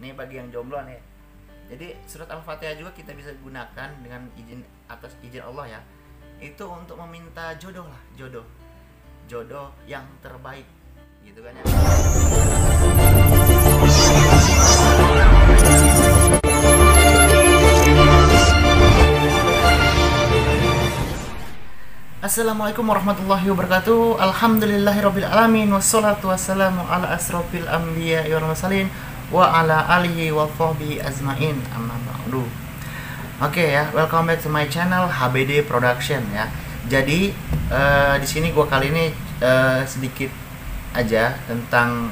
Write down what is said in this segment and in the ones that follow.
Nih bagi yang jomblo nih. Jadi surat Al-Fatihah juga kita bisa gunakan dengan izin atas izin Allah ya. Itu untuk meminta jodoh lah, jodoh. Jodoh yang terbaik gitu kan ya. Assalamualaikum warahmatullahi wabarakatuh. Alhamdulillahirabbil alamin wassalatu wassalamu ala asrofil anbiya wal mursalin wa ala alihi wa sahbihi azmain. Amma ba'du. Oke ya, welcome back to my channel HBD Production ya. Jadi di sini gua kali ini sedikit aja tentang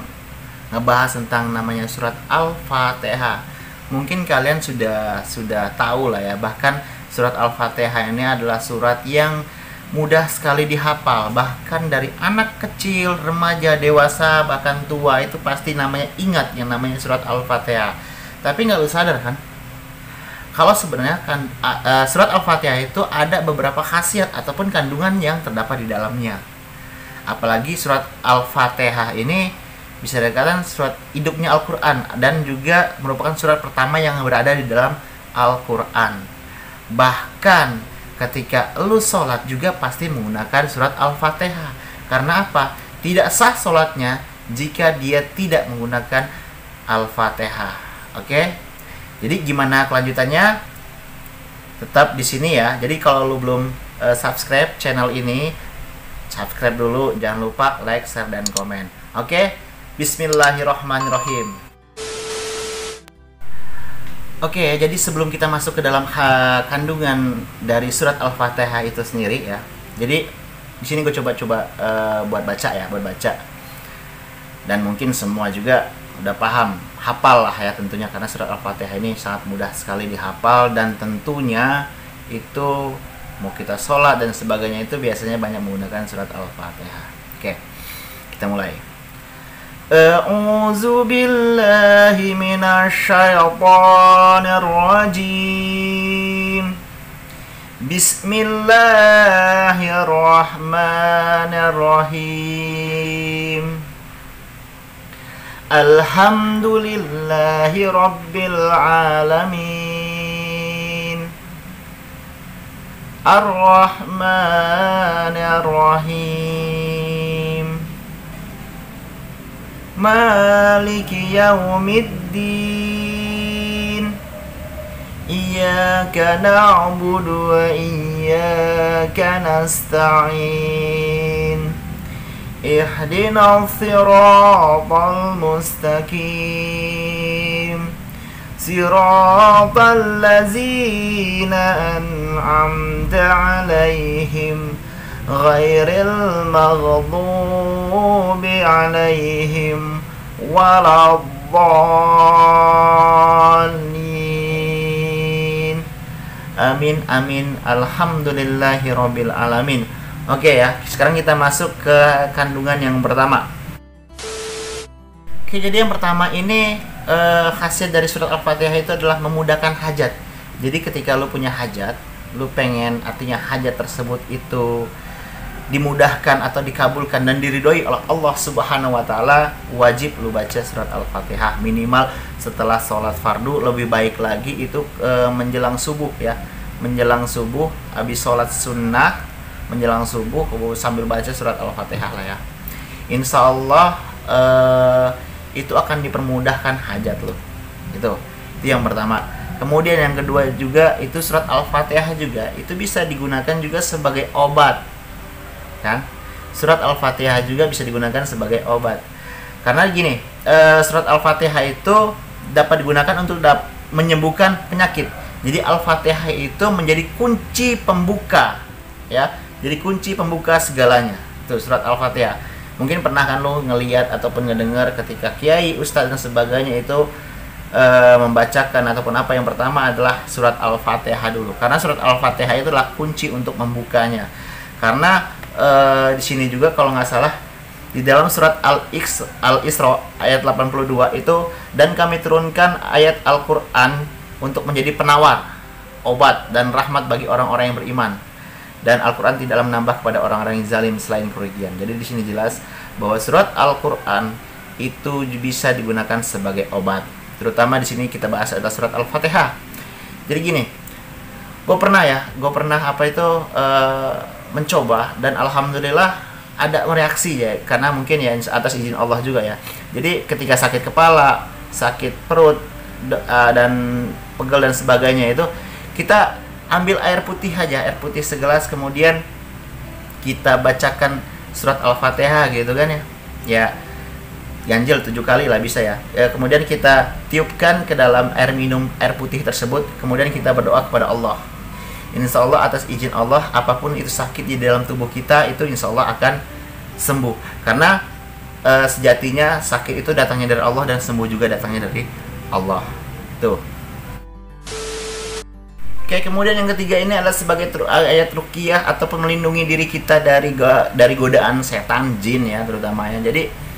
ngebahas tentang namanya surat Al-Fatihah. Mungkin kalian sudah tahu lah ya, bahkan surat Al-Fatihah ini adalah surat yang mudah sekali dihafal, bahkan dari anak kecil, remaja, dewasa, bahkan tua itu pasti namanya ingat yang namanya surat Al-Fatihah. Tapi nggak lu sadar kan, kalau sebenarnya kan surat Al-Fatihah itu ada beberapa khasiat ataupun kandungan yang terdapat di dalamnya. Apalagi surat Al-Fatihah ini bisa dikatakan surat hidupnya Al-Quran, dan juga merupakan surat pertama yang berada di dalam Al-Quran. Bahkan ketika lu sholat juga pasti menggunakan surat Al-Fatihah. Karena apa? Tidak sah sholatnya jika dia tidak menggunakan Al-Fatihah. Oke? Jadi gimana kelanjutannya? Tetap di sini ya. Jadi kalau lu belum subscribe channel ini, subscribe dulu. Jangan lupa like, share, dan komen. Oke? Bismillahirrahmanirrahim. Oke, jadi sebelum kita masuk ke dalam kandungan dari surat Al-Fatihah itu sendiri ya. Jadi di sini gue coba buat baca ya, Dan mungkin semua juga udah paham, hafal lah ya tentunya, karena surat Al-Fatihah ini sangat mudah sekali dihafal, dan tentunya itu mau kita sholat dan sebagainya itu biasanya banyak menggunakan surat Al-Fatihah. Oke, kita mulai. A'udzu billahi minasyaitonir rajim. Bismillahirrahmanirrahim. Alhamdulillahi rabbil alamin. Ar-Rahmanir Rahim. Maliki yaumiddin. Iyyaka na'budu wa iyyaka nasta'in. Ihdinas siratal mustaqim. Siratal ladzina an'amta 'alaihim ghairil maghdubi 'alaihim waladdallin. Amin amin. Alhamdulillahirabbil alamin. Oke ya, sekarang kita masuk ke kandungan yang pertama. Oke, jadi yang pertama ini khasiat dari surat Al-Fatihah itu adalah memudahkan hajat. Jadi ketika lu punya hajat, lu pengen artinya hajat tersebut itu dimudahkan atau dikabulkan dan diridhoi oleh Allah Subhanahu wa taala, wajib lu baca surat Al-Fatihah minimal setelah sholat fardu. Lebih baik lagi itu menjelang subuh ya. Menjelang subuh, habis sholat sunnah, menjelang subuh sambil baca surat Al-Fatihah lah ya. Insya Allah itu akan dipermudahkan hajat lu. Itu yang pertama. Kemudian yang kedua juga itu surat Al-Fatihah juga itu bisa digunakan juga sebagai obat. Kan? Surat Al-Fatihah juga bisa digunakan sebagai obat. Karena gini, surat Al-Fatihah itu dapat digunakan untuk menyembuhkan penyakit. Jadi Al-Fatihah itu menjadi kunci pembuka ya. Jadi kunci pembuka segalanya. Itu surat Al-Fatihah. Mungkin pernah kan lo ngelihat ataupun ngedengar ketika kiai, ustadz dan sebagainya itu membacakan ataupun apa, yang pertama adalah surat Al-Fatihah dulu. Karena surat Al-Fatihah itu adalah kunci untuk membukanya. Karena di sini juga kalau nggak salah di dalam surat Al-Isra ayat 82 itu, dan kami turunkan ayat Al-Quran untuk menjadi penawar, obat dan rahmat bagi orang-orang yang beriman, dan Al-Quran tidaklah menambah kepada orang-orang yang zalim selain kerugian. Jadi di sini jelas bahwa surat Al-Quran itu bisa digunakan sebagai obat. Terutama di sini kita bahas adalah surat Al-Fatihah. Jadi gini, gue pernah mencoba, dan alhamdulillah ada reaksi ya, karena mungkin ya atas izin Allah juga ya. Jadi ketika sakit kepala, sakit perut, dan pegel dan sebagainya itu, kita ambil air putih aja, air putih segelas, kemudian kita bacakan surat Al-Fatihah gitu kan ya. Ya ganjil 7 kali lah bisa ya. Kemudian kita tiupkan ke dalam air minum air putih tersebut, kemudian kita berdoa kepada Allah. Insya Allah atas izin Allah, apapun itu sakit di dalam tubuh kita itu insya Allah akan sembuh. Karena sejatinya sakit itu datangnya dari Allah, dan sembuh juga datangnya dari Allah. Tuh. Oke, kemudian yang ketiga ini adalah sebagai ayat ruqyah atau melindungi diri kita dari godaan setan, jin ya terutamanya. Jadi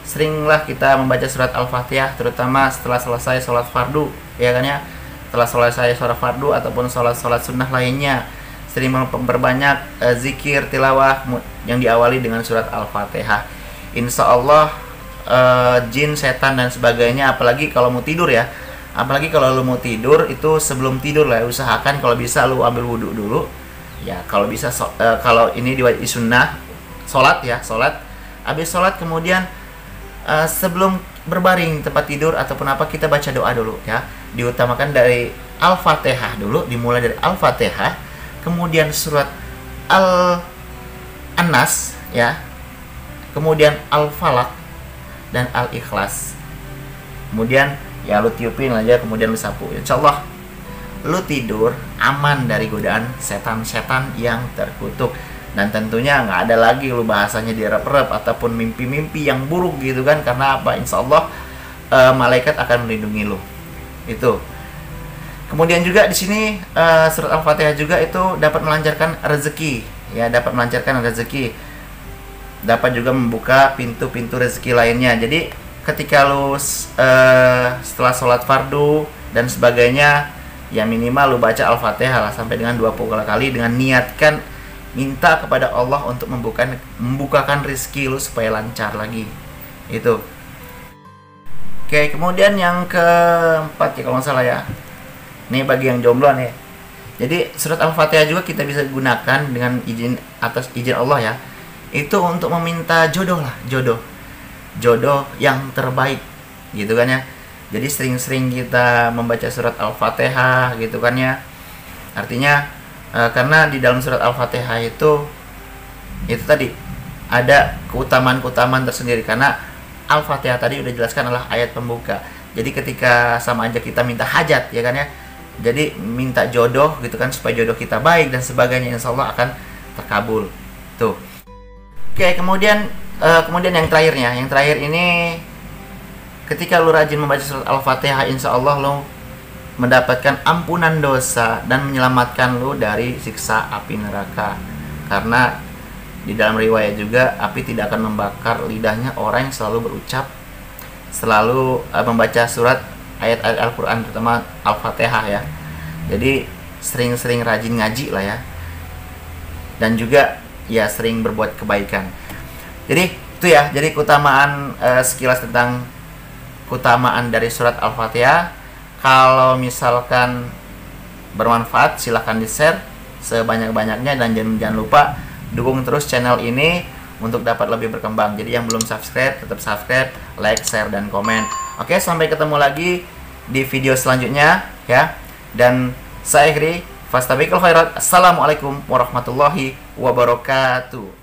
seringlah kita membaca surat Al-Fatihah, terutama setelah selesai sholat fardu, ya kan ya. Setelah selesai sholat fardu ataupun sholat sunnah lainnya, sering memperbanyak zikir tilawah yang diawali dengan surat Al-Fatihah. Insya Allah jin, setan dan sebagainya, apalagi kalau mau tidur ya, apalagi kalau lu mau tidur itu sebelum tidur lah, usahakan kalau bisa lu ambil wudhu dulu ya, kalau bisa kalau ini di sunnah sholat habis sholat kemudian sebelum berbaring tempat tidur ataupun apa, kita baca doa dulu ya. Diutamakan dari Al-Fatihah dulu, dimulai dari Al-Fatihah, kemudian surat Al-Nas ya, kemudian Al-Falaq dan Al-Ikhlas. Kemudian ya lu tiupin aja, kemudian lu sapu. Insyaallah lu tidur aman dari godaan setan-setan yang terkutuk. Dan tentunya nggak ada lagi lu bahasanya direp-rep ataupun mimpi-mimpi yang buruk gitu kan. Karena apa? Insyaallah malaikat akan melindungi lu. Itu. Kemudian juga di sini surat Al-Fatihah juga itu dapat melancarkan rezeki ya, dapat melancarkan rezeki. Dapat juga membuka pintu-pintu rezeki lainnya. Jadi ketika lu setelah sholat fardu dan sebagainya, ya minimal lu baca Al-Fatihah lah sampai dengan 20 kali, dengan niatkan minta kepada Allah untuk membukakan rezeki lu supaya lancar lagi. Itu. Oke, kemudian yang keempat ya kalau nggak salah ya. Ini bagi yang jomblo nih. Jadi surat Al-Fatihah juga kita bisa gunakan dengan atas izin Allah ya. Itu untuk meminta jodoh lah, jodoh yang terbaik gitu kan ya. Jadi sering-sering kita membaca surat Al-Fatihah gitu kan ya. Artinya karena di dalam surat Al-Fatihah itu tadi ada keutamaan tersendiri, karena Al-Fatihah tadi udah jelaskan adalah ayat pembuka. Jadi ketika sama aja kita minta hajat ya kan ya. Jadi minta jodoh gitu kan, supaya jodoh kita baik dan sebagainya, insya Allah akan terkabul. Tuh. Oke, kemudian yang terakhirnya, yang terakhir ini ketika lu rajin membaca surat Al-Fatihah, insya Allah lu mendapatkan ampunan dosa dan menyelamatkan lu dari siksa api neraka. Karena di dalam riwayat juga api tidak akan membakar lidahnya orang yang selalu berucap, selalu membaca surat ayat-ayat Al-Quran, terutama Al-Fatihah ya. Jadi sering-sering rajin ngaji lah ya, dan juga ya sering berbuat kebaikan. Jadi itu ya, jadi keutamaan sekilas tentang keutamaan dari surat Al-Fatihah. Kalau misalkan bermanfaat silahkan di-share sebanyak-banyaknya, dan jangan lupa dukung terus channel ini untuk dapat lebih berkembang. Jadi yang belum subscribe tetap subscribe, like, share, dan komen. Oke, sampai ketemu lagi di video selanjutnya ya. Dan saya akhiri, fastabiqul khairat. Assalamualaikum warahmatullahi wabarakatuh.